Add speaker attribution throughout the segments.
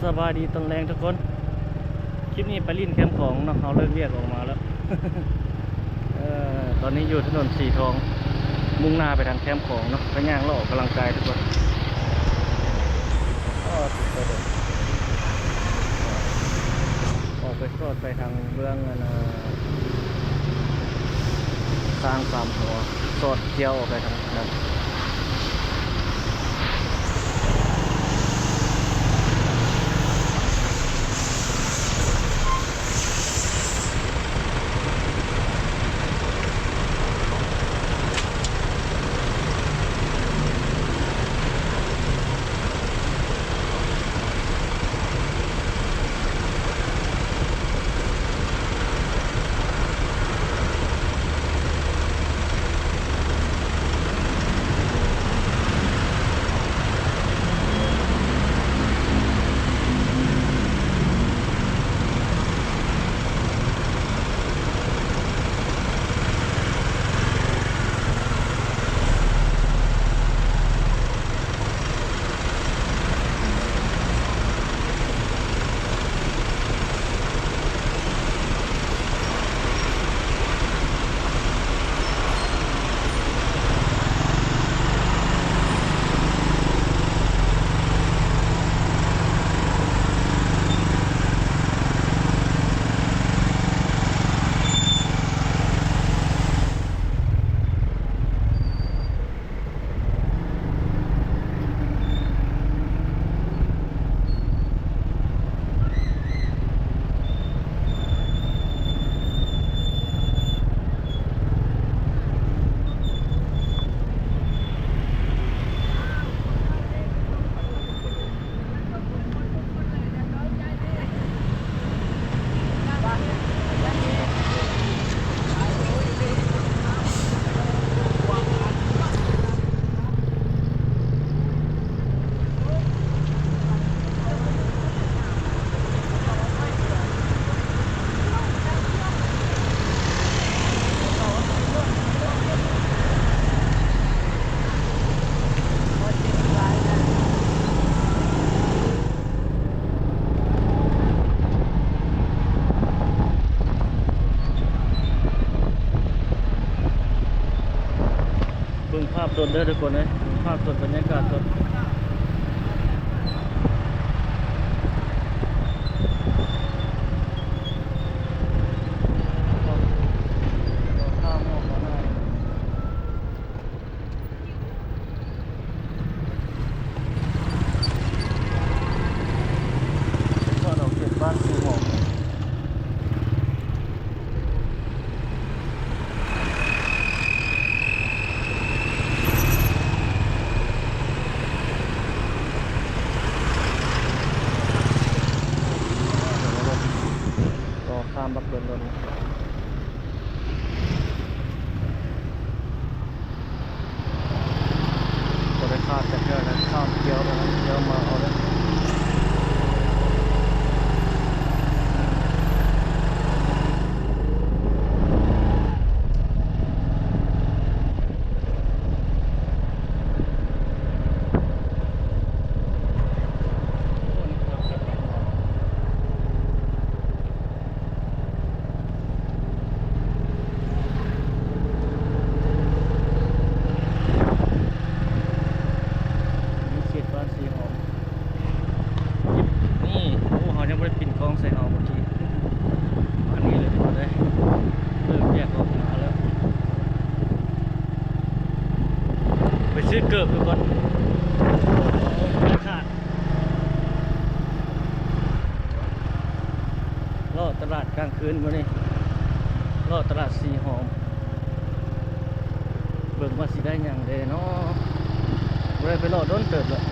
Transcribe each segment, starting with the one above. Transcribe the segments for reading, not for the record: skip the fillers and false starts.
Speaker 1: สบายดีตอนแรงทุกคนคลิปนี้ไปลิ้นแคมป์ของเนาะเขาเลิกเรียกออกมาแล้วตอนนี้อยู่ถนนสีทองมุ่งหน้าไปทางแคมป์ของเนาะก็ย่างเลาะออกกำลังกายทุกคนสุดเลยออกไปสอดไปทางเบื้องสร้างสามหัวสอดเที่ยวออกไปทางนั้นภาพสดเด้อทุกคนเลยภาพสดบรรยากาศสดก็เราเก็บบ้านสีหมอกข้ามบักเดินรถจะได้คาดจากเยอะนะข้ามเกียวนะเกียวมาเอาเลยยังไม่ได้ปิ่นกล้องใส่เอาเมื่อกี้อันนี้เลยทุกคนเลยเริ่มแยกออกมาแล้วไปซื้อเกิบทุกคนขาดล่อตลาดกลางคืนวันนี้ล่อตลาดสีหอมเบิ่งว่าสิได้อย่างเดเนาะไม่ได้ไปล่อโดนเติบเลย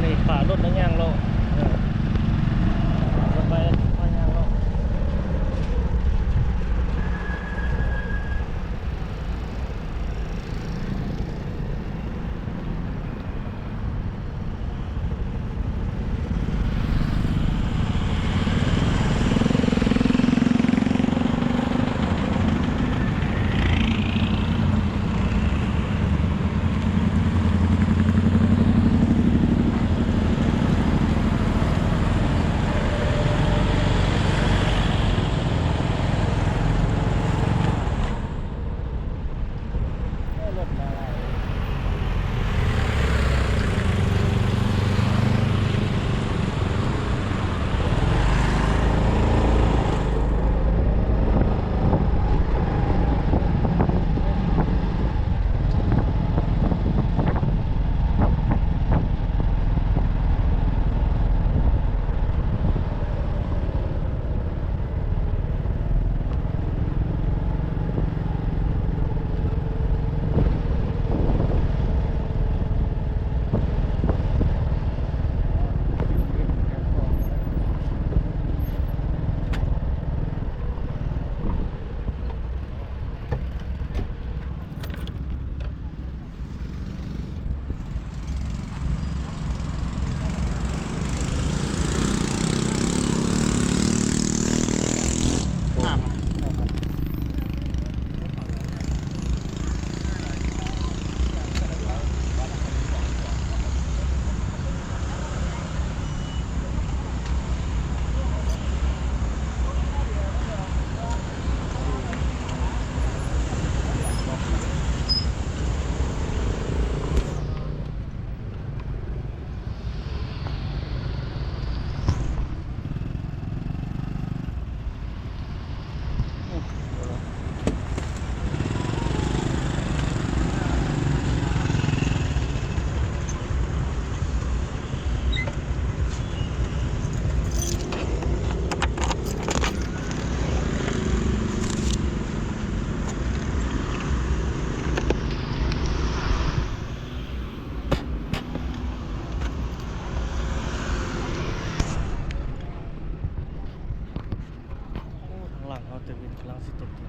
Speaker 1: วันนี้ฝ่ารถแล้วย่างโลรถไปฝ่าย่างโลรถมาอะไรหลังเขาจะวินกำลังสิตกดิน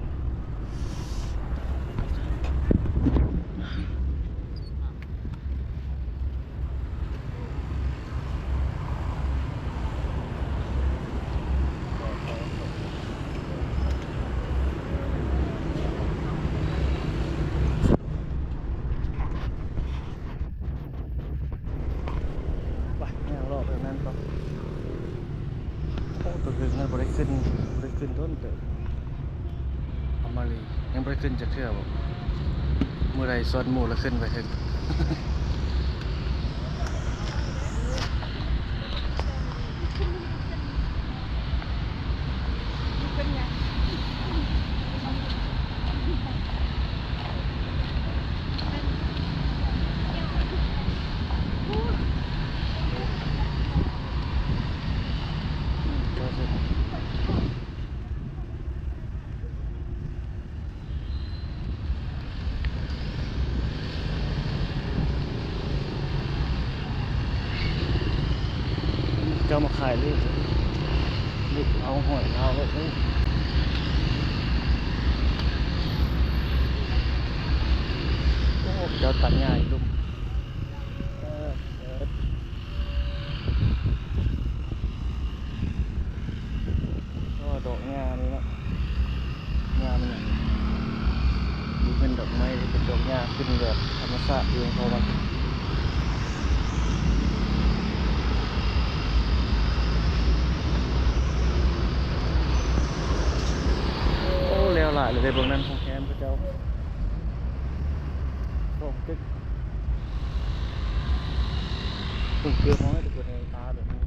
Speaker 1: ไปเนี่ยรอบแบบนั้นก็โอ้ตัวถึงนั้นบริขึ้นต้นเติบเอามาเลยยังบริขึ้นจะเทื่อบอกเมื่อไรส่วนหมู่แล้วขึ้นไปถึง ก็มาขายรีบเอาหอยเอาเลยโอ้เดี๋ยวตัดง่ายดุมก็ดอกงานี่นะงามันเนี่ยดูเป็นดอกไม้เป็นดอกงาขึ้นแบบธรรมชาติเองพอมันแล้วหลายเลยบางนั้นของแคมพระเจ้าโอ้ตึ๊กตึ๊กเกลือน้อยแต่เกิดในตาแบบนี้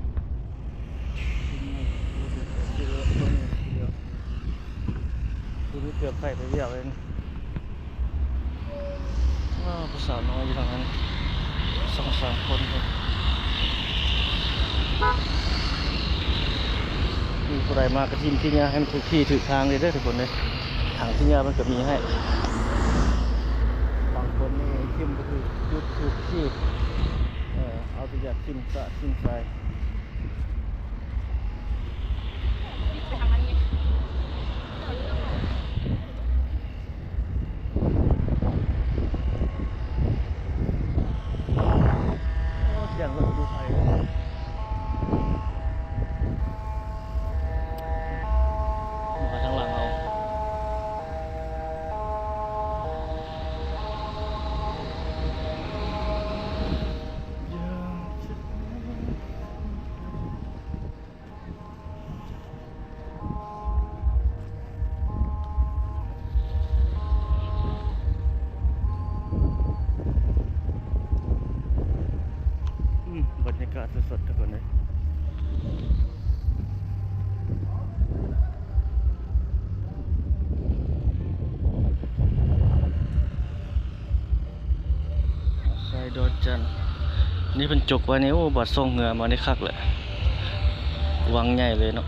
Speaker 1: ดูเกือบไข่ไปเดียวเองว้าวผู้สาวน้อยอยู่ทางนั้น2-3 คนครับมีผู้ใดมากระทิมที่เนี่ยให้มันถูกที่ถูกทางเลยได้ทุกคนเลยถังที่เนี่ยมันก็มีให้บางคนนี่ทิมก็คือจุดถูกที่ เอาตัวอย่างขึ้นสะขึ้นใส่อย่างรถดูไทยมาทางหลังเอาบรรยากาศสดๆทุกคนเลยใส่ดอนจันนี่เป็นจกไว้นี่โอ้บัดส่งเหงื่อมาได้คักเลยวังใหญ่เลยเนาะ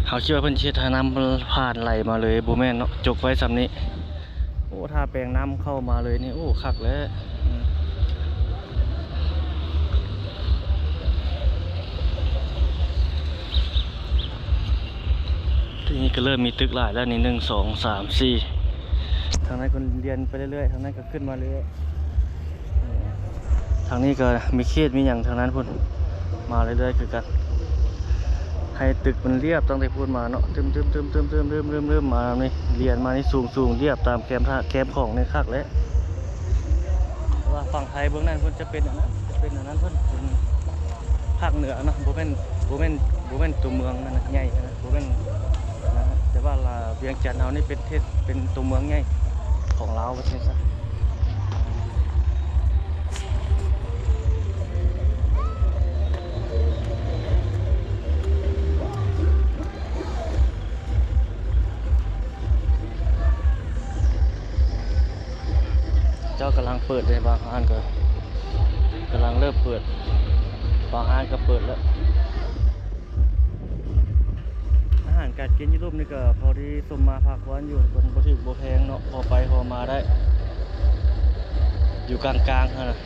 Speaker 1: เขาคิดว่าเพิ่นเช็ดน้ำผ่านไหลมาเลยบูแม่นเนาะจกไว้สำนี้โอ้ถ้าแปลงน้ำเข้ามาเลยนี่โอ้คักแล้วทีนี้ก็เริ่มมีตึกหลายแล้วนี่1 2 3 4ทางนั้นก็เรียนไปเรื่อยๆทางนั้นก็ขึ้นมาเรื่อยทางนี้ก็มีเขตมีอย่างทางนั้นพุ่นมาเรื่อยๆคือกันให้ตึกมันเรียบตั้งแต่พูดมาเนาะเริ่มมานี่เรียนมานี่สูงเรียบตามแคมของในคักแล้วว่าฝั่งไทยเบื้องนั้นพุ่นจะเป็นอันนั้นพุ่นเป็นภาคเหนือเนาะบ่แม่นตัวเมืองนั่นนะใหญ่นะบ่แม่นนะแต่ว่าเวียงจันทน์เฮานี่เป็นตัวเมืองใหญ่ของลาวว่าซั่นซะเจ้ากำลังเปิดเลยบางร้านก็กำลังเริ่มเปิดบางร้านก็เปิดแล้วอาหารการกินยุโรปนี่ก็พอที่สมมาพักวันอยู่คนบ่ถือบ่แพงเนาะพอไปพอมาได้อยู่กลางๆนะ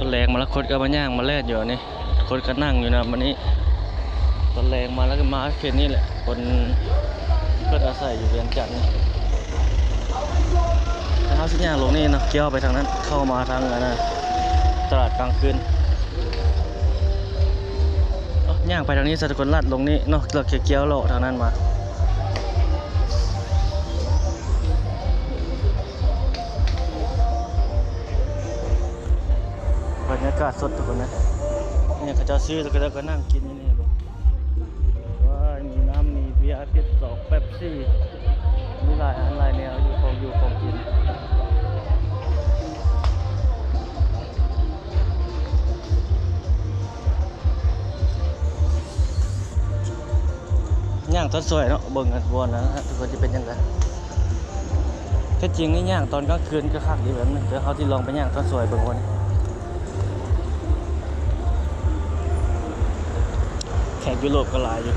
Speaker 1: ตอนแรงมาแล้วคนก็มาย่างมาแล่นอยู่นี่คนก็นั่งอยู่นะวันนี้ตอนแรงมาแล้วก็มาเขตนี้แหละคนเพื่อนอาศัยอยู่เวียงจันทน์ถ้าเขาสิย่างลงนี่นะเกี่ยวไปทางนั้นเข้ามาทางนั้นตลาดกลางคืนย่างไปทางนี้สะกลลัดลงนี่เนาะเราเกี่ยวเลาะทางนั้นมาบรรยากาศสดทุกคนนะเนี่ยเขาจะซื้อแล้วก็นั่งกินนี่บ่ว่ามีน้ำมีเบียร์พิษ2เป๊ปซี่มีหลายอันหลายแนวอยู่ของกินย่างตอนสวยเนาะเบิ่งกันบนนะฮะทุกคนจะเป็นยังไงแท้จริงนี่ย่างตอนกลางคืนก็คักดีแบบนึงเดี๋ยวเขาที่ลองไปย่างตอนสวยเบิ่งวันแขกยุโรปก็หลายอยู่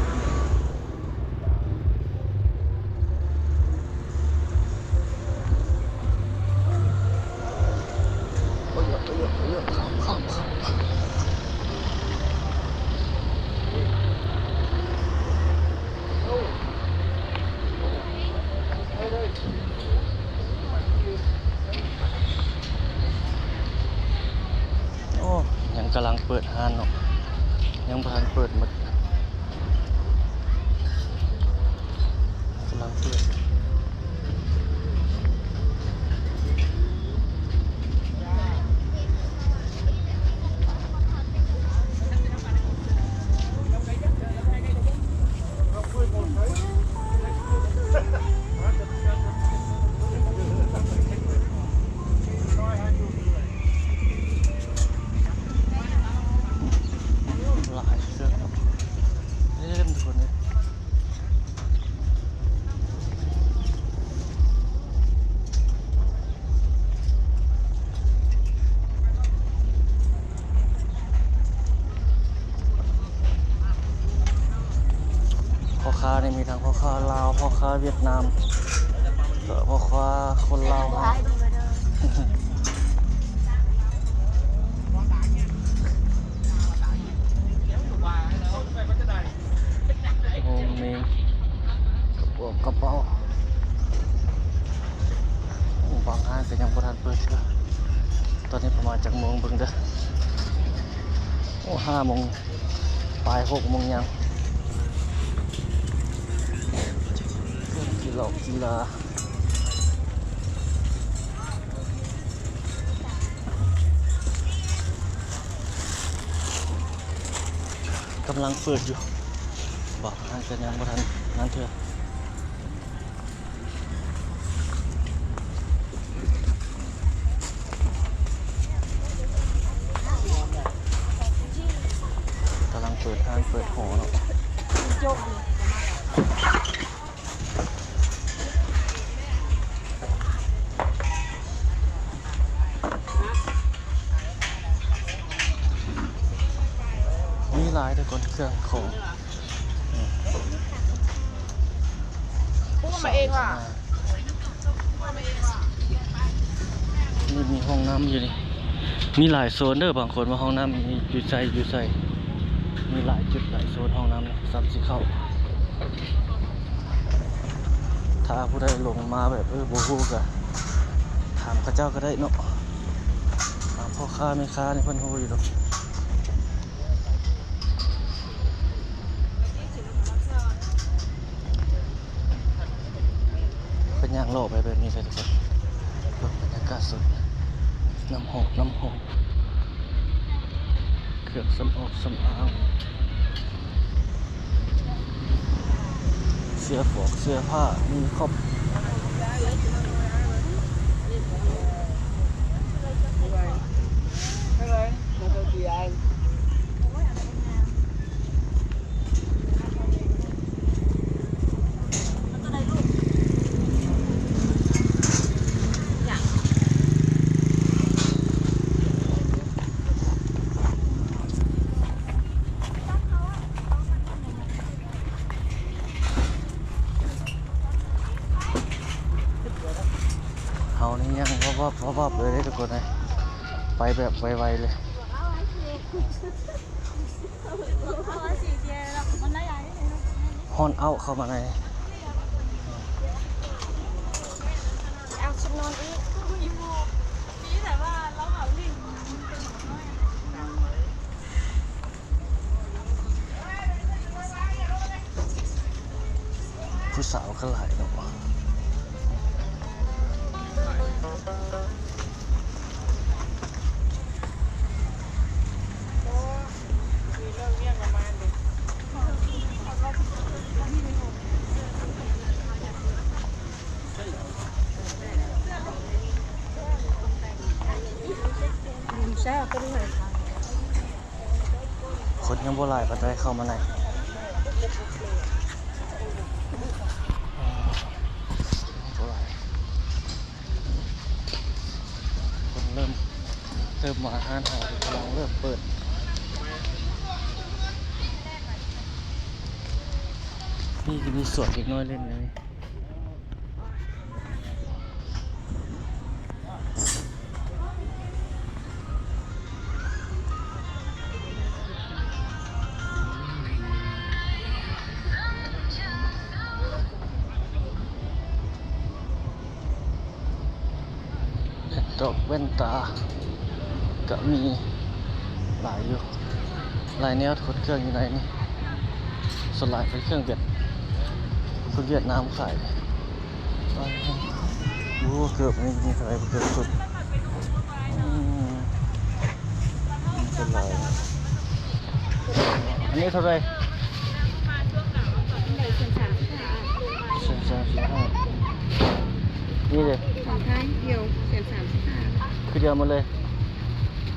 Speaker 1: โอ้ยังกำลังเปิดห้านเนาะยังบ่ทันเปิดหมดกำลังเปิดหลายเสื้อ พ่อค้านี่มีทั้งพ่อค้าลาวพ่อค้าเวียดนามก็พ่อค้าคนลาวโอ้มีกระเป๋าบางห้างก็ยังบ่ทันเปิดอยู่ตอนนี้ประมาณจากโมงเบิ่งเด้อโอ้5 โมงปลาย6 โมงยังกีฬากำลังเปิดอยู่บอกห้างก็ยังบ่ทันนั่นเถอะกำลังเปิดห้างเปิดหอเนาะมีหลายแต่คนเครื่องของ
Speaker 2: พูดมาเองว่ะ
Speaker 1: นี่มีห้องน้ำอยู่นี่มีหลายโซนเด้อบางคนว่าห้องน้ำมีอยู่ใส่มีหลายจุดหลายโซนห้องน้ำนะซับสิเข้าถ้าผู้ใดลงมาแบบบ่ฮู้ก็ถามเขาเจ้าก็ได้เนาะถามพ่อค้าแม่ค้านี่เพิ่นฮู้อยู่ดอกเป็นย่างโลกไปแบบนี้เลยทุกคนลงบรรยากาศสดน้ำหอมเครื่องสำอางเสื้อฝอกเสื้อผ้ามีครบเฮานี่ยังวับเลยทุกคนเลยไปแบบไวๆเลยฮอนเอาเข้ามาใน
Speaker 2: เอาชุดนอนอีกนี่แต่ว่าเราเอาลิง
Speaker 1: ผู้สาวก็หลายเนาะ
Speaker 2: ใช่ก็ด้วย
Speaker 1: คนยังบ่หลายปานใดเข้ามาในคนเริ่มมาห้านหากำลังเริ่มเปิดนี่มีสวนอีกน้อยเล่นเลยดอกแว่นตาก็มีหลายอยู่หลายแนวขดเครื่องอยู่ในนี่ส่วนหลายเป็นเครื่องคนเวียดนามขายโอ้เกือบนี่มีอะไรเกือบสุดเป็นไรอันนี้เท่าไร135นี่เลย
Speaker 2: ของท้ายเดียว135
Speaker 1: คือเดียวมาเลย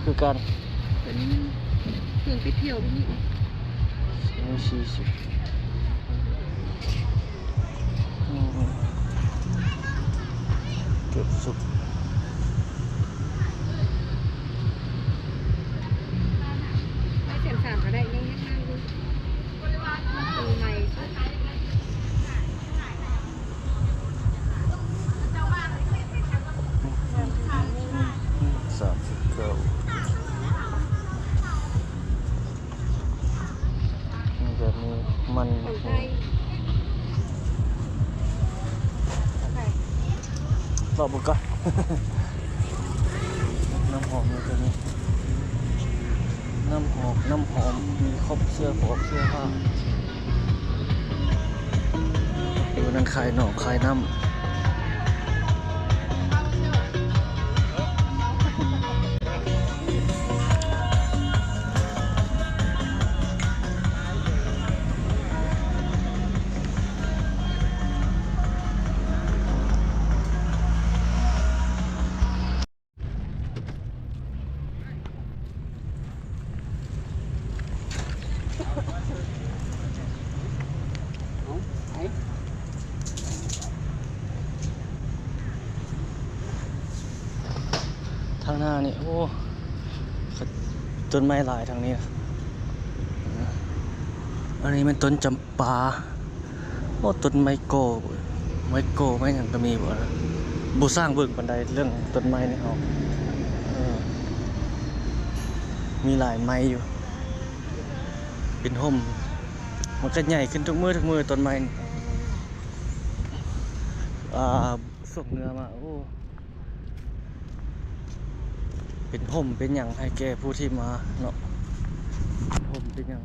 Speaker 1: คือกัน
Speaker 2: เป็นเครื่องไปเที่ยวนี่
Speaker 1: 40เกือบสุด
Speaker 2: ได้130ก็ได้ง่ายๆดูคือใหม่
Speaker 1: มัน
Speaker 2: คนไทยโอเค
Speaker 1: รอบุกก่อน น้ำหอมเลยตัวนี้น้ำหอมมีครบเสื้อผอกเสื้อผ้าดูนั่นขายหนอกขายน้ำทางหน้านี่โอ้ต้นไม้หลายทางนี้นะอันนี้มันต้นจำปาโอ้ต้นไมโก้ไม่อย่างก็มีบ่นะบูสร้างเบิ่งบันไดเรื่องต้นไม้นี่เอามีหลายไม้อยู่เป็นห่มมันก็ใหญ่ขึ้นทุกมือต้นไม้นี่ส่งเนื้อมาโอ้เป็นห่มเป็นอย่างให้แก่ผู้ที่มาเนาะห่มเป็นอย่าง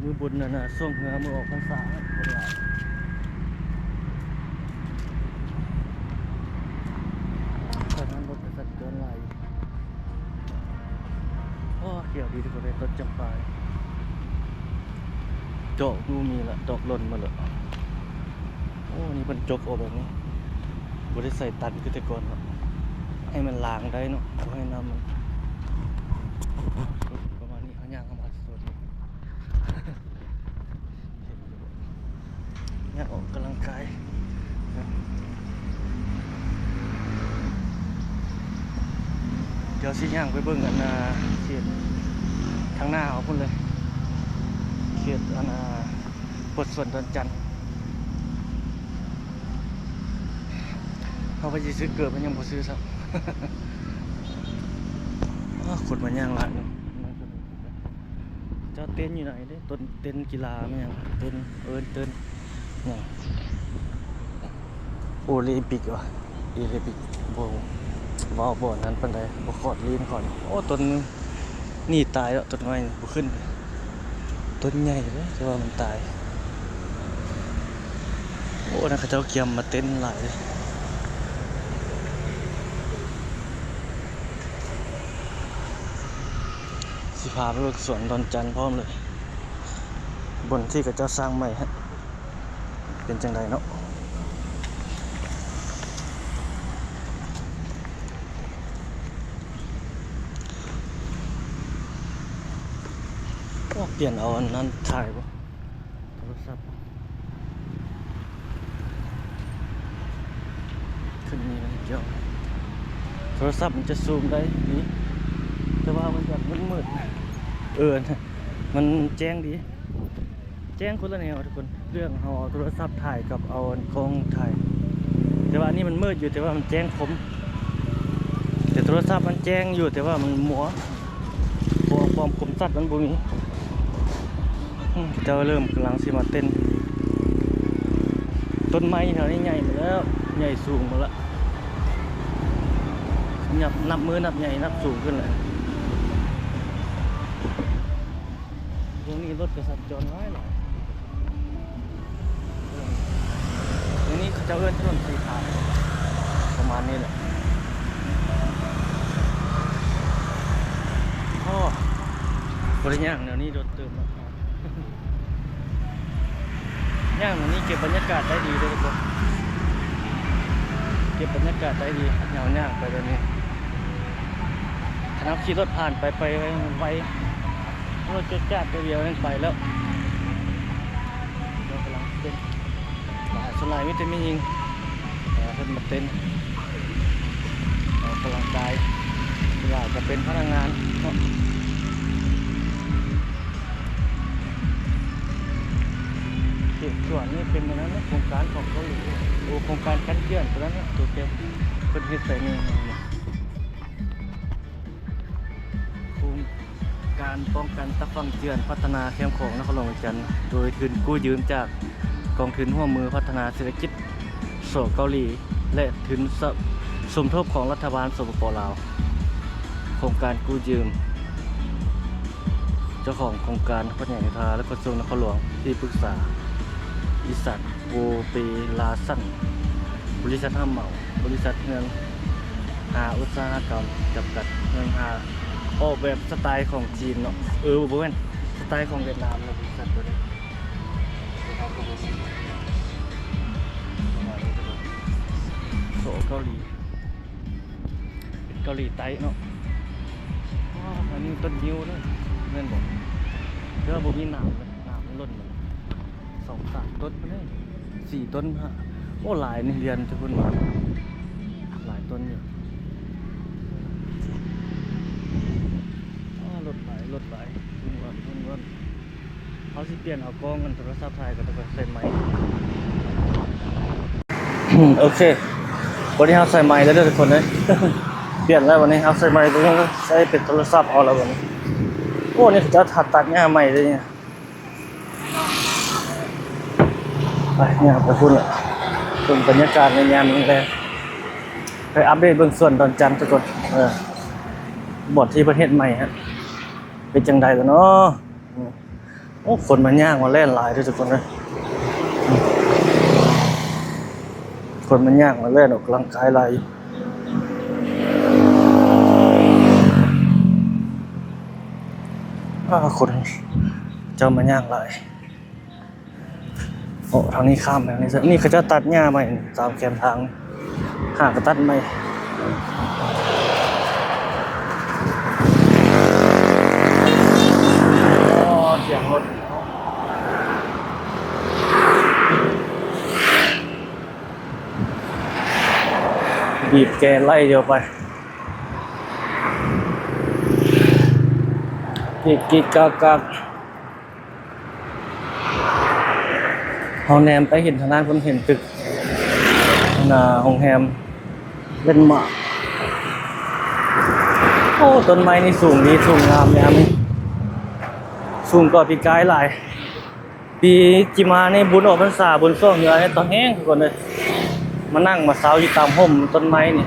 Speaker 1: มือบุญน่ะส่งเนื้อมือออกพรรษาคนหลายตอนนั้นรถกระสันเกินไหลโอ้เขียวดีทุกคนเลยต้นจำปาดอกดูมีละดอกหล่นมาเลยโอ้นี่มันจกออกแบบนี้บริใส่ตันคือแต่ก่อนเนาะให้มันล้างได้เนาะเอาให้น้ำมันประมาณนี้เขาย่างเข้ามาสดย่างออกกำลังกายเดี๋ยวสิย่างไปเบิ่งกันนะเขียนทางหน้าเอาพุ่นเลยเขียนปดส่วนตอนจันทร์เขาไปซื้อเกิดมันยังบ่ซื้อซักขดมันย่างละนึงเจ้าเต้นอยู่ไหนเด้ต้นเต้นกีฬาไม่ยังเต้นเต้นเนี่ยโอลิมปิกวะโอลิมปิกบ่นั้นปันใดบ่ขอดลีนก่อนโอ้ต้นนี่ตายแล้วต้นไม้บ่ขึ้นต้นใหญ่เลยแต่ว่ามันตายโอ้นักเจ้าเกียมมาเต้นหลายเลยสิพาไปเบิกสวนดอนจันทร์พร้อมเลยบนที่กับเจ้าสร้างใหม่ฮะเป็นจังไดเนาะเปลี่ยนเอาอันนั้นถ่ายบ่โทรศัพท์ขึ้นนี่มันเกี่ยวโทรศัพท์มันจะซูมได้ดีแต่ว่ามันแบบมืดมันแจ้งดีแจ้งคนละแนวทุกคนเรื่องเอาโทรศัพท์ถ่ายกับเอากล้องถ่ายแต่ว่านี่มันมืดอยู่แต่ว่ามันแจ้งคมแต่โทรศัพท์มันแจ้งอยู่แต่ว่ามันมัวความคมชัดมันบ่มีเจ้าเริ่มกำลังสิมาเต้นต้นไม้แถวนี้ใหญ่มาแล้วใหญ่สูงมาแล้วนับมือนับใหญ่นับสูงขึ้นเลยตรงนี้รถกระสับจรน้อยหน่อยตรงนี้เขาจะเอื้อนถนนสีขาวประมาณนี้แหละพ่อบริย่างแนวนี้รถเติมมาย่างแนวนี้เก็บบรรยากาศได้ดีเลยทุกคนเก็บบรรยากาศได้ดีแนวย่างไปแบบนี้ถ้าขี่รถผ่านไปไวรถจัดเดียวนั่นไปแล้วเรากำลังเต้นสลายวิตามินยิงเพิ่นมาเต้นออกกำลังกายเวลาจะเป็นพนักงานเขตส่วนนี้เป็นอย่างนั้นนะโครงการของเกาหลีโครงการคัดเยื่อนตัวนั้นนะตัวเก็บเป็นพิเศษนี่โครงการ การป้องกันตะฟังเจือนพัฒนาแคมป์ของนครหลวงเวียงจันทน์โดยทุนกู้ยืมจากกองทุนร่วมมือพัฒนาเศรษฐกิจโซเกาหลีและทุนสมทบของรัฐบาลสปป.ลาวโครงการกู้ยืมเจ้าของโครงการพระใหญ่ทาและกระทรวงนครหลวงที่ปรึกษาบริษัทโอเปลาซันบริษัทห้ามเหมาบริษัทเงินหาอุตสาหกรรมจำกัดเงินหาออกแบบสไตล์ของจีนเนาะบ่แม่นสไตล์ของเวียดนามนะบริษัทตัวนี้โซเกาหลีเกาหลีใต้เนาะอันนี้ต้นยิ้วเลยแม่นบอกเดี๋ยวบ่มีหนามเลยหนามมันล้นเลย2-3 ต้นไปเลย4 ต้นฮะโอ้หลายนี่เรียนทุกคนมาหลายต้นอยู่รถไหลรุ่นเขาสิเปลี่ยนเอากล้องกันโทรศัพท์ถ่ายกันต้องใส่ไมค์ โอเควันนี้เราใส่ไมค์แล้วทุกคนเลย เปลี่ยนแล้ววันนี้เราใส่ไมค์ตรงนี้ใช้เป็นโทรศัพท์เอาแล้ววันนี้โอ้นี่จะตัดหญ้าใหม่เลยเนี่ยไปเนี่ยไปพูดละเป็นบรรยากาศในยามนี้เลยไปอัปเดตเบื้องส่วนตอนจันทร์ทุกคนบทที่ประเทศใหม่ฮะเป็นจังใดแล้วเนาะโอ้คนมันยากมาเล่นหลายด้วยทุกคนเลยคนมันยากมาเล่นออกกำลังกายหลายคนเจ้ามันยากหลายโอ้ทางนี้ข้ามไปทางนี้นี่เขาจะตัดหญ้าใหม่ตามแคมทางหากตัดใหม่เสียงรถบีบแกไล่เดียวไปกิกกากเอาแนมไปเห็นทางด้านคนเห็นตึกโรงแรมเล่นหมากโอ้ต้นไม้นี่สูงดีสูงงามเนี่ยนี่สูงกว่าปีกายหลายปีจิมานี่บุญออกพรรษาบุญช่วงเหนือเนี่ยตอนแห้งทุกคนเลยมานั่งมาเซาอยู่ตามห่มต้นไม้นี่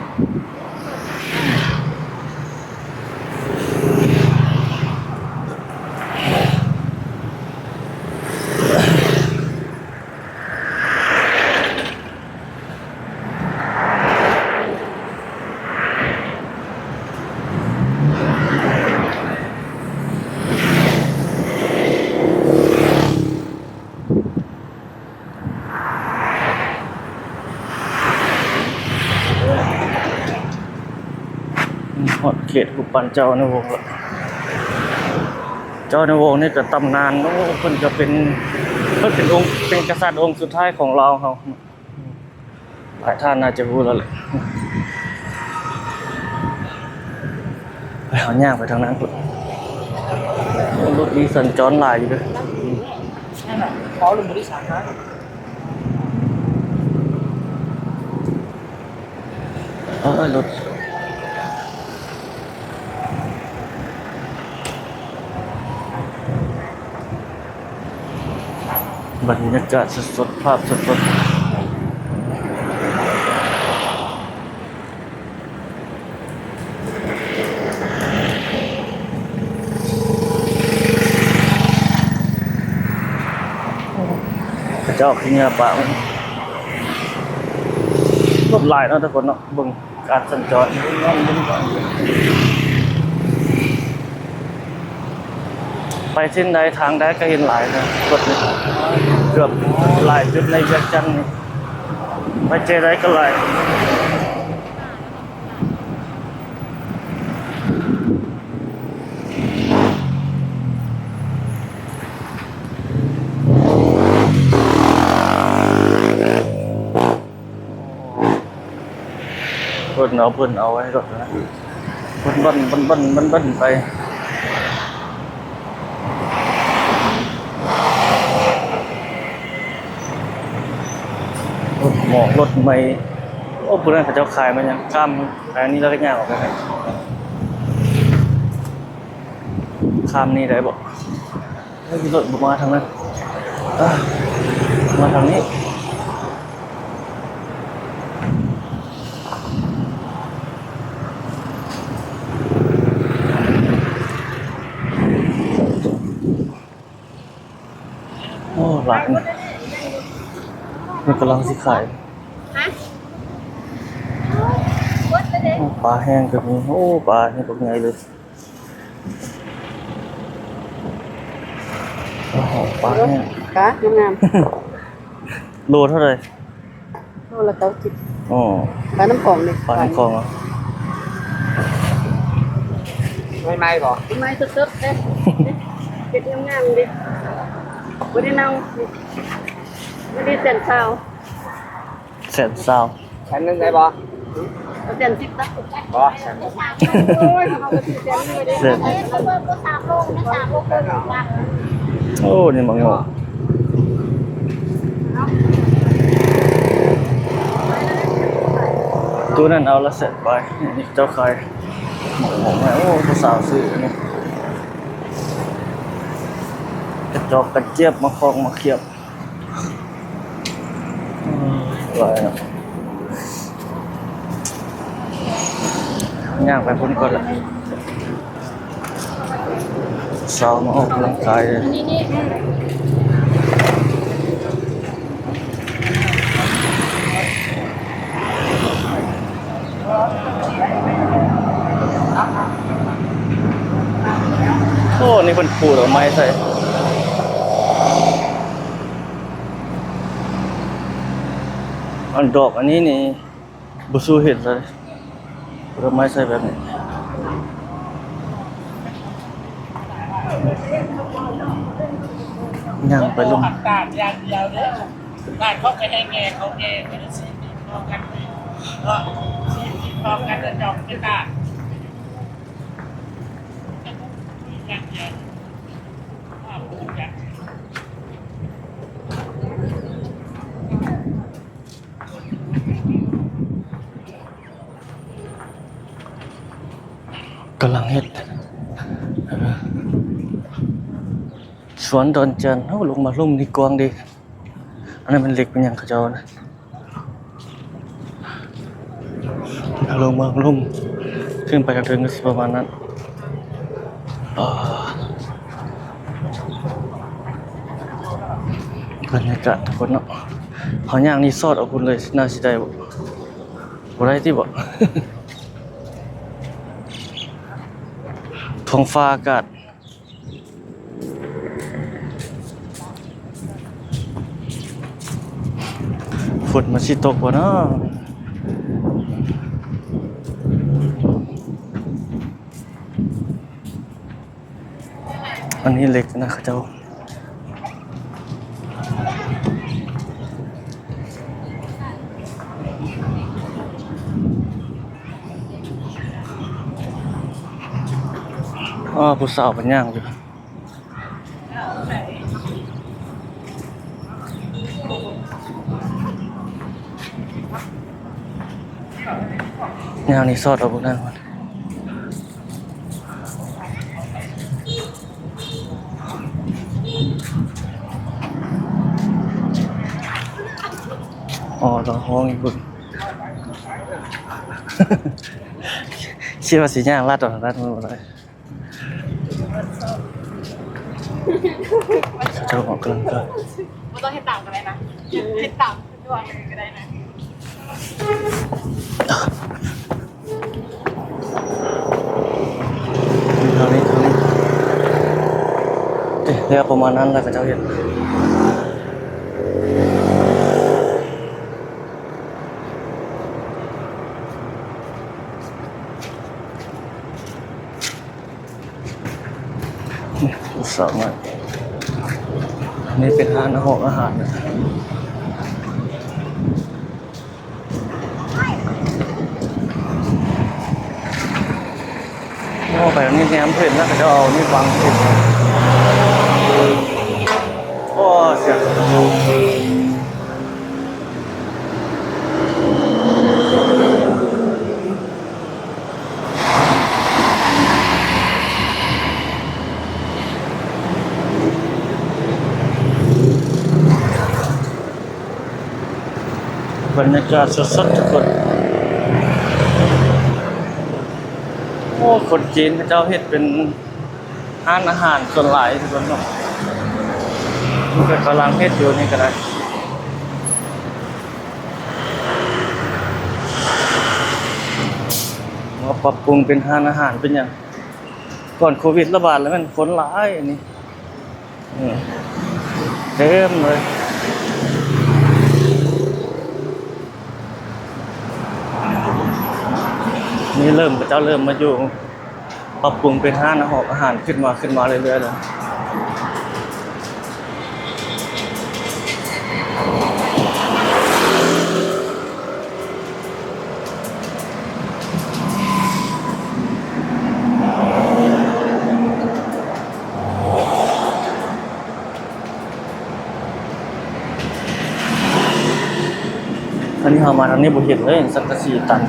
Speaker 1: หอดเขตรูปปั้นเจ้าในวงละเจ้าในวงนี่ก็ตำนานโอ้เพิ่นจะเป็นองค์เป็นกษัตริย์องค์สุดท้ายของเราเขาหลายท่านน่าจะรู้แล้วแหละไปเอาย่างไปทางนั้นพุ่นรถนี้สัญจรหลายอยู่ด้วยนั่นน่ะเขาลงบริษัทนะรถบรรยากาศสดๆภาพสดๆเจ้าขี้เงียบปะรถหลายเนาะทุกคนเนาะเบิ่งการสัญจรไปเส้นใดทางใดก็เห็นหลายนะรถนี่เกือบหลายจุดในเวียงจันทน์นี่ไปเจอใดก็หลายเพิ่นเอาไว้รถนะเพิ่นบันไปหมอกรถใหม่โอ้พวกนั้นเขาเจ้าขายมันยังข้ามขายอันนี้แล้วก็ย่างออกไปข ข้ามนี่ได้บ่เฮ้ยรถบ่มาทางนั้นอ่ะมาทางนี้โอ้หลานมันกำลังสิขาย
Speaker 2: ฮะวัดไปเลย
Speaker 1: โอ้ปลาแห้งก็มีโอ้ปลานี่เป็นไงเลยโอ้โหปลาแห้ง
Speaker 2: กะงาม
Speaker 1: โลเท่าไหร่
Speaker 2: ๆโลละ90
Speaker 1: อ๋อ
Speaker 2: ปลาน้ำของนี่
Speaker 1: ปลาในคลองเหรอ
Speaker 3: ไม่ก่อ
Speaker 2: ไม้สดๆเด้เป็ดงามๆดิบ่ได้เน่าบ่ได้เส้นข้าว
Speaker 1: แสนซาว
Speaker 3: ฉันนึงได้บ่
Speaker 2: เอาเส้นสิบตัก
Speaker 3: บ่ฉัน
Speaker 2: โอ้ยเอาไปสิเส้นนี่ได้
Speaker 1: แสนโอ้นี่มังงตัวนั้นเอาละเสร็จไปนี่เจ้าใครหมองแม่โอ้ภาษาวซื้ออันนี่กระจอกกระเจี๊ยบมาคลองมาเขียบอะไรเนาะย่างไปพุ่นก่อนละสาวมาออกกำลังกายเลย
Speaker 2: นี่
Speaker 1: โอ้นี่เป็นปูดอกไม้ใส่อันดอกอันนี้นี่บุซูเห็นเลยดอกไม้ใส่แบบนี้ย่างไปลง
Speaker 3: ตาดอย่างเดียวเด้อตาดเขาก็ให้แง่เขาแง่ไม่ได้สิพอกันเลยเนาะสิพอกันจะจบเป็นตาดอย่างเดียวอย่าง
Speaker 1: กำลังเฮ็ดสวนดอนจันทร์ลงมาลุ่มนี่กวางดีอันนั้นเป็นเหล็กเป็นอย่างเขาเจ้านะลงมาลุ่มขึ้นไปกระเทิงก็สิประมาณนั้นบรรยากาศทุกคนเนาะเขาย่างนี่ซอดเอาคุณเลยน่าสิได้บ่ได้ที่บ่ ท้องฟ้าอากาศฝนมันสิตกบ่เนาะอันนี้เหล็กนะเขาเจ้าผู้สาวเป็นย่างอยู่ย่างนี่ซอดเอาพวกนั้นมันเราห้องอีกคน คิดว่าสิย่างลาดต่อทางด้านนู้นหมดเลยเจ้าของกำลังกาย
Speaker 2: บ่ต้องเฮ็ดตามก็ได้นะเฮ็ดตามด้วยก็ได้นะ
Speaker 1: เท่านี้เรียกประมาณนั้นแหละกับเจ้าเห็นสองอ่ะนี่เป็นร้านอาหารนะไปตรงนี้แง้มเพื่อนแล้วก็จะเอานี่ฟังเพื่อนโอ้เสีย บรรยากาศสดๆทุกคนโอ้คนจีนเขาเจ้าเฮ็ดเป็นร้านอาหารส่วนหลายทุกคนเนาะมันก็กำลังเฮ็ดอยู่นี่ก็ได้มาปรับปรุงเป็นร้านอาหารเป็นอย่างก่อนโควิดระบาดแล้วมันคนหลายอันนี้เต็มเลยนี่เริ่มมาอยู่ปรับปรุงเป็นร้านอาหารขึ้นมาเรื่อยๆเลยอันนี้เฮามาทางนี้บ่เห็นเลยสังกะสีตัน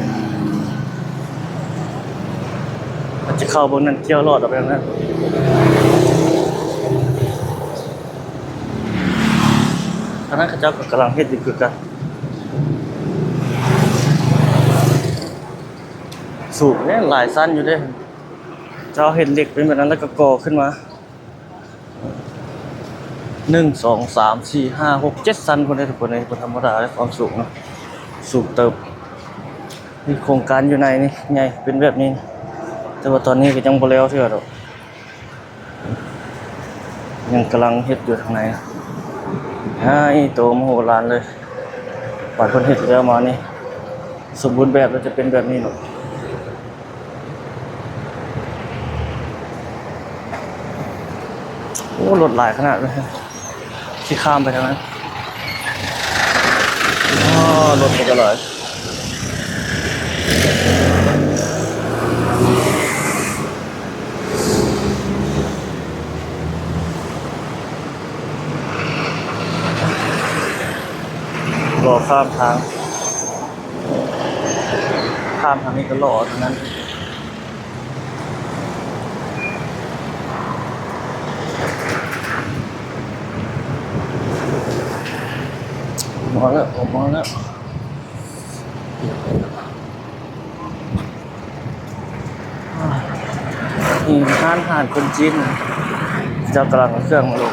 Speaker 1: มันจะเข้าบนนั้นเที่ยวรอดออกไปทางนั้นทางนั้นเขาเจ้าก็กำลังเฮ็ดอยู่คือกันสูงเนี่ยหลายสั้นอยู่เด้เจ้าเฮ็ดเหล็กเป็นแบบนั้นแล้วก็ก่อขึ้นมา1 2 3 4 5 6 7สั้นคนได้ทุกคนเลยบ่ธรรมดาเลยความสูงเนาะสูงเติบมีโครงการอยู่ในนี่ใหญ่เป็นแบบนี้แต่ว่าตอนนี้ก็ยังบ่แล้วเท่าดอกยังกำลังเฮ็ดอยู่ข้างในโตมโหฬารเลยป่านเพิ่นเฮ็ดแล้วมานี่สมบูรณ์แบบแล้วจะเป็นแบบนี้เนาะโอ้รถหลายขนาดเลยที่ข้ามไปทางนั้นรถก็หลายรอข้ามทางนี้ก็รอเท่านั้นมาแล้วนี่ร้านอาหารคนจีนเจ้ากำลังเอาเครื่องมาลง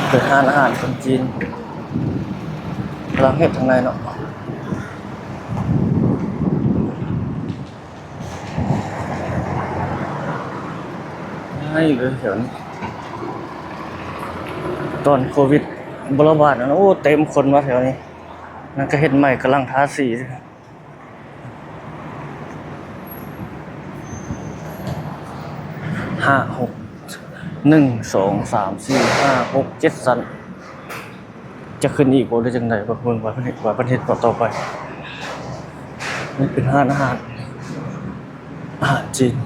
Speaker 1: เป็นร้านอาหารคนจีนกำลังเฮ็ดทางในเนาะให้เลยแถวนี้ตอนโควิดระบาดนะโอ้เต็มคนมาแถวนี้นั่นก็เฮ็ดใหม่กำลังทาสี5-6-1-2-3-4-5-6-7 สั้นจะขึ้นอีกบ่ได้จังได๋บ่เบิ่งว่าประเทศต่อไปนี่เป็นร้านอาหารจีน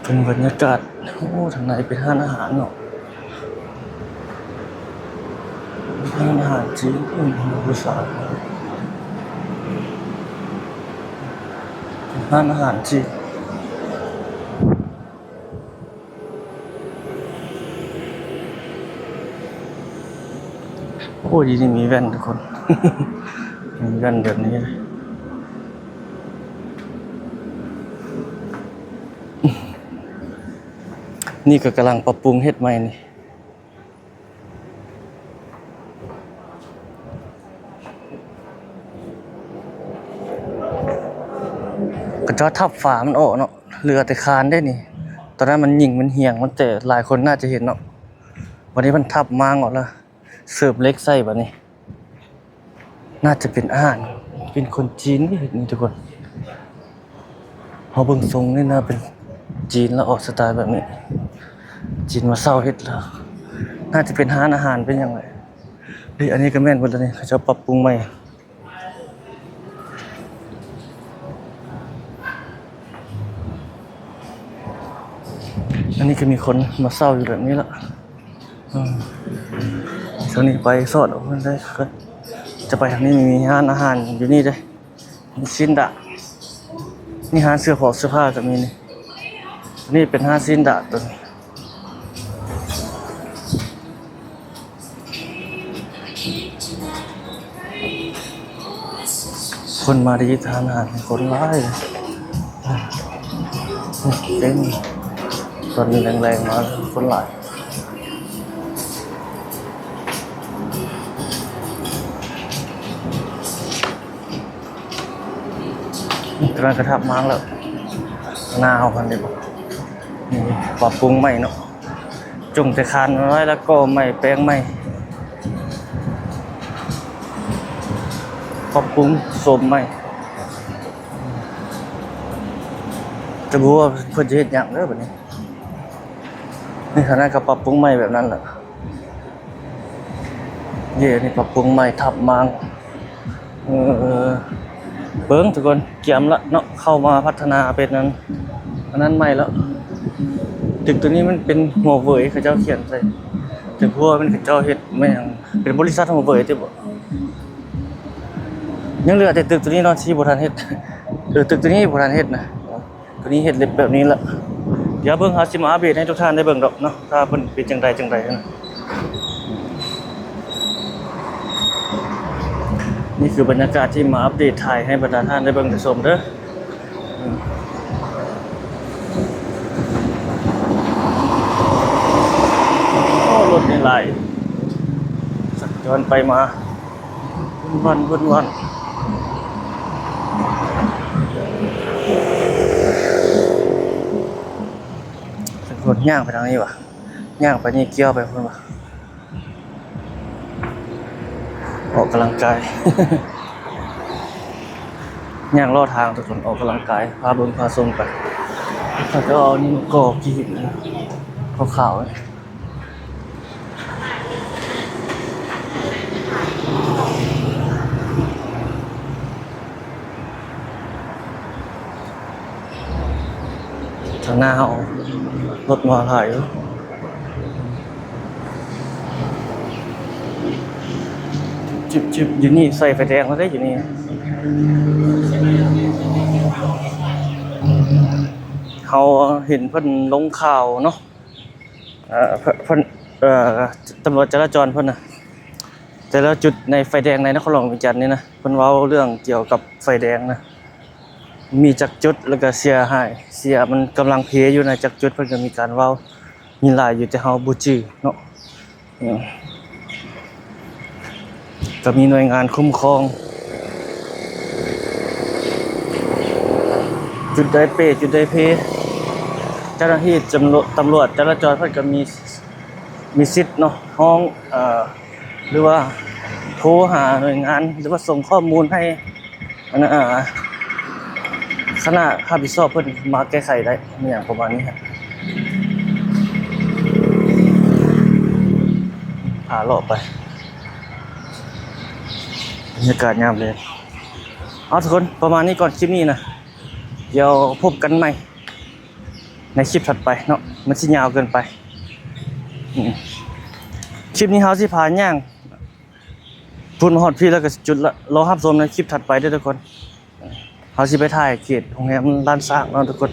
Speaker 1: เป็นบรรยากาศโอ้ทางในเป็นร้านอาหารเนาะร้านอาหารจีนผู้สาวร้านอาหารจีนโอ้ดีนี่มีแว่นทุกคน มีแว่นแบบนี้นี่ก็กำลังปรับปรุงเฮ็ดใหม่นี่ก็จะทับฝามันออกเนาะเหลือแต่คานได้นี่ตอนนั้นมันหยิ่งมันเหี่ยงมันแต่หลายคนน่าจะเห็นเนาะวันนี้มันทับมางออกแล้วเสิร์ฟเล็กใส่บัดนี้น่าจะเป็นอาหารเป็นคนจีนนี่ทุกคนเฮาเบิ่งทรงนี่น่าเป็นจีนแล้วออกสไตล์แบบนี้จีนมาเศร้าเฮ็ดแล้วน่าจะเป็นร้านอาหารเป็นอย่างไรนี่อันนี้ก็แม่นหมดแล้วนี่เขาจะปรับปรุงใหม่ อันนี้ก็มีคนมาเศร้าอยู่แบบนี้ละช่วงนี้ไปสอดออกมาได้ก็จะไปทางนี้มีร้านอาหารอยู่นี่ด้วยมีซินดะนี่ร้านเสื้อผ้าก็มีนี่เป็นร้านซินดะตัวนี้คนมาดีทานอาหารคนร้ายเต็มตอนนี้แรงๆมาคนหลายกำลังกระทับม้างแล้วหน้าเอากันดีกว่านี่ปรับปรุงใหม่เนาะจงแต่คานน้อยแล้วก็ไม่แป้งใหม่ปรับปรุงสมใหม่จะรู้ว่าเพื่อนจะเห็นอย่างเด้อแบบนี้นี่ขนาดกับปรับปรุงใหม่แบบนั้นแหละเย่นี่ปรับปรุงใหม่ทับมังเบิ้งทุกคนเกี่ยมละเนาะเข้ามาพัฒนาเป็นนั้นอันนั้นใหม่แล้วตึกตัวนี้มันเป็นหัวเว่ยเขาเจ้าเขียนใส่แต่พวกมันเขาเจ้าเฮ็ดไม่ยังเป็นบริษัทหัวเว่ยที่บ่ยังเหลือแต่ตึกตัวนี้เนาะที่บ่ทันเฮ็ดตึกตัวนี้บ่ทันเฮ็ดนะตัวนี้เฮ็ดเล็บแบบนี้ละเดี๋ยวเบิ่งหาสิมาอัปเดตให้ทุกท่านได้เบิ่งดอกเนาะถ้าเพิ่นเป็นจังไดนะนี่คือบรรยากาศที่มาอัปเดตถ่ายให้บรรดาท่านได้เบิ่งได้ชมเด้อโอ้รถนี่หลายสัญจรไปมาวันสังคนย่างไปทางนี้วะย่างไปนี่เกี่ยวไปพุ่นวะออกกำลังกาย ย่างลอดทางทุกคนออกกำลังกายพาเบิ่งพาชมไปเขาจะเอานี่ก่อกีบนะขาวๆทางหน้าเอารถมาถ่ายจิบอยู่นี่ใส่ไฟแดงมาได้อยู่นี่เขาเห็นเพิ่นลงข่าวเนาะเพิ่นตำรวจจราจรเพิ่นน่ะแต่ละจุดในไฟแดงในนครหลวงเวียงจันทน์นี่นะเพิ่นเว้าเรื่องเกี่ยวกับไฟแดงนะมีจักจุดแล้วก็เสียหายเสียมันกำลังเพอยู่ในจักจุดเพิ่นก็มีการเว้ามีหลายอยู่แต่เฮาบ่จื้อเนาะก็มีหน่วยงานคุ้มครองจุดใดเปจุดใดเพเจ้าหน้าที่ตำรวจจราจรเพิ่นก็มีสิทธิ์เนาะห้องหรือว่าโทรหาหน่วยงานหรือว่าส่งข้อมูลให้คณะรับผิดชอบเพิ่นมาแก้ไขได้อย่างประมาณนี้ครับพาเลาะไปบรรยากาศงามเลยเอาทุกคนประมาณนี้ก่อนคลิปนี้นะเดี๋ยวพบกันใหม่ในคลิปถัดไปเนาะมันสิยาวเกินไปคลิปนี้เฮาสิพาย่างพุ่นฮอดพี่แล้วก็จุดละรอรับชมในคลิปถัดไปด้วยทุกคนเฮาสิไปถ่ายเขตโรงแรมลานสร้างเนาะทุกคน